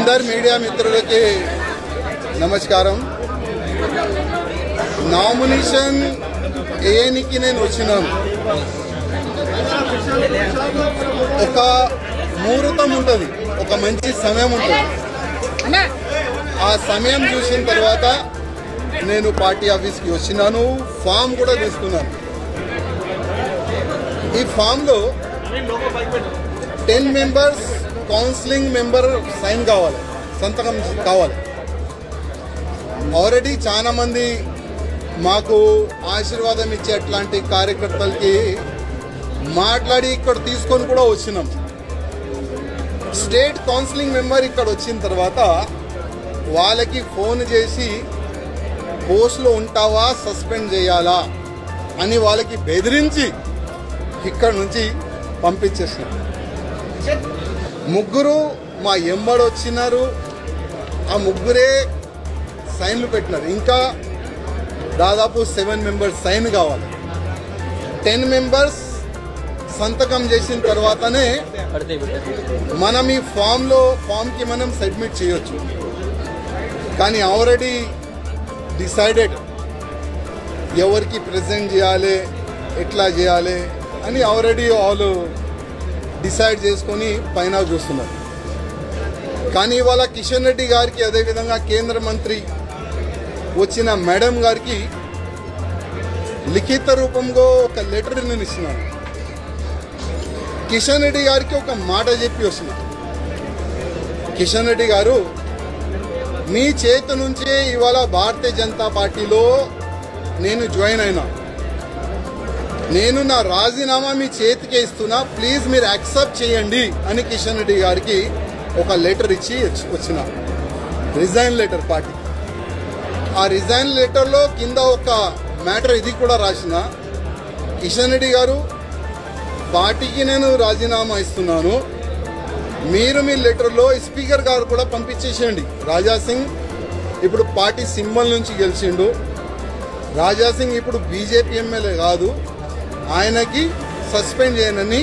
अंदर media मित्रुलकी नमस्कारम। Nomination ఏనికి నేను వచ్చినాను ఒక ముహూర్తం ఉంటది, ఒక మంచి సమయం ఉంటది. ఆ సమయం చూసిన తర్వాత నేను పార్టీ ఆఫీస్ కి వచ్చినాను. ఫామ్ కూడా తీసుకున్నాను. ఈ ఫామ్ లో 10 మెంబర్స్ కౌన్సిలింగ్ మెంబర్ సైన్ కావాలి, సంతకం కావాలి. ఆల్రెడీ చాలా మంది మాకు ఆశీర్వాదం ఇచ్చే అట్లాంటి కార్యకర్తలకి మాట్లాడి ఇక్కడ తీసుకొని కూడా వచ్చినాం. స్టేట్ కౌన్సిలింగ్ మెంబర్ ఇక్కడ వచ్చిన తర్వాత వాళ్ళకి ఫోన్ చేసి పోస్ట్లో ఉంటావా, సస్పెండ్ చేయాలా అని వాళ్ళకి బెదిరించి ఇక్కడ నుంచి పంపించేసినాం. ముగ్గురు మా ఎంబడి వచ్చినారు. ఆ ముగ్గురే సైన్లు పెట్టినారు. ఇంకా దాదాపు 7 మెంబర్స్ సైన్ కావాలి. 10 మెంబర్స్ సంతకం చేసిన తర్వాతనే మనం ఈ ఫామ్కి మనం సబ్మిట్ చేయొచ్చు. కానీ ఆల్రెడీ డిసైడెడ్ ఎవరికి ప్రెజెంట్ చేయాలి, ఎట్లా చేయాలి అని ఆల్రెడీ వాళ్ళు డిసైడ్ చేసుకొని పైన చూస్తున్నారు. కానీ ఇవాళ కిషన్ రెడ్డి గారికి, అదేవిధంగా కేంద్ర మంత్రి వచ్చిన మేడం గారికి లిఖిత రూపంలో ఒక లెటర్ నేను ఇస్తున్నాను. కిషన్ రెడ్డి గారికి ఒక మాట చెప్పి వస్తున్నాను. కిషన్ రెడ్డి గారు, మీ చేతి నుంచే ఇవాళ భారతీయ జనతా పార్టీలో నేను జాయిన్ అయినా. నేను నా రాజీనామా మీ చేతికే ఇస్తున్నా, ప్లీజ్ మీరు యాక్సెప్ట్ చేయండి అని కిషన్ రెడ్డి గారికి ఒక లెటర్ ఇచ్చి వచ్చిన. Resign letter party. ఆ రిజైన్ లెటర్లో కింద ఒక మ్యాటర్ ఇది కూడా రాసిన, కిషన్ రెడ్డి గారు, పార్టీకి నేను రాజీనామా ఇస్తున్నాను, మీరు మీ లెటర్లో స్పీకర్ గారు కూడా పంపించేసేయండి. రాజాసింగ్ ఇప్పుడు పార్టీ సింబల్ నుంచి గెలిచిండు. రాజాసింగ్ ఇప్పుడు బీజేపీ ఎమ్మెల్యే కాదు, ఆయనకి సస్పెండ్ చేయనని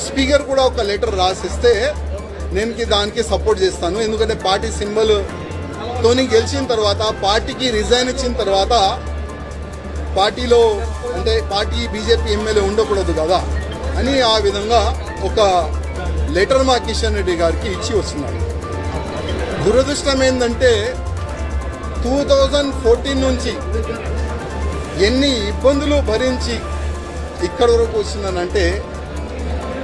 స్పీకర్ కూడా ఒక లెటర్ రాసిస్తే నేను దానికి సపోర్ట్ చేస్తాను. ఎందుకంటే పార్టీ సింబల్ తోని గెలిచిన తర్వాత, పార్టీకి రిజైన్ ఇచ్చిన తర్వాత పార్టీలో అంటే పార్టీ బీజేపీ ఎమ్మెల్యే ఉండకూడదు కదా అని ఆ విధంగా ఒక లెటర్ మా కిషన్ రెడ్డి గారికి ఇచ్చి వస్తున్నాడు. దురదృష్టం ఏంటంటే 2014 నుంచి ఎన్ని ఇబ్బందులు భరించి ఇక్కడ వరకు వచ్చినానంటే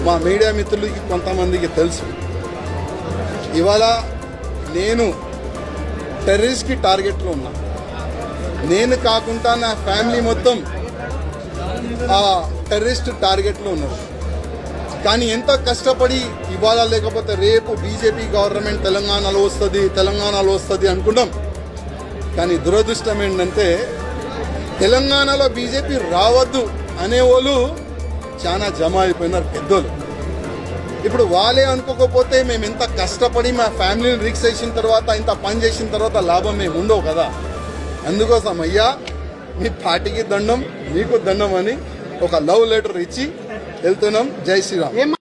మా మీడియా మిత్రులకి కొంతమందికి తెలుసు. ఇవాళ నేను టెర్రరిస్ట్కి టార్గెట్లో ఉన్నా. నేను కాకుండా నా ఫ్యామిలీ మొత్తం ఆ టెర్రరిస్ట్ టార్గెట్లో ఉన్నారు. కానీ ఎంత కష్టపడి ఇవాళ లేకపోతే రేపు బీజేపీ గవర్నమెంట్ తెలంగాణలో వస్తుంది అనుకుంటాం. కానీ దురదృష్టం ఏంటంటే తెలంగాణలో బీజేపీ రావద్దు అనేవాళ్ళు చాలా జమ అయిపోయినారు పెద్దోళ్ళు. ఇప్పుడు వాళ్ళే అనుకోకపోతే మేము ఎంత కష్టపడి మా ఫ్యామిలీని రిక్స్ చేసిన తర్వాత, ఇంత పని చేసిన తర్వాత లాభం మేము ఉండవు కదా. అందుకోసం అయ్యా మీ పార్టీకి దండం, మీకు దండం అని ఒక లవ్ లెటర్ ఇచ్చి వెళ్తున్నాం. జై శ్రీరామ్.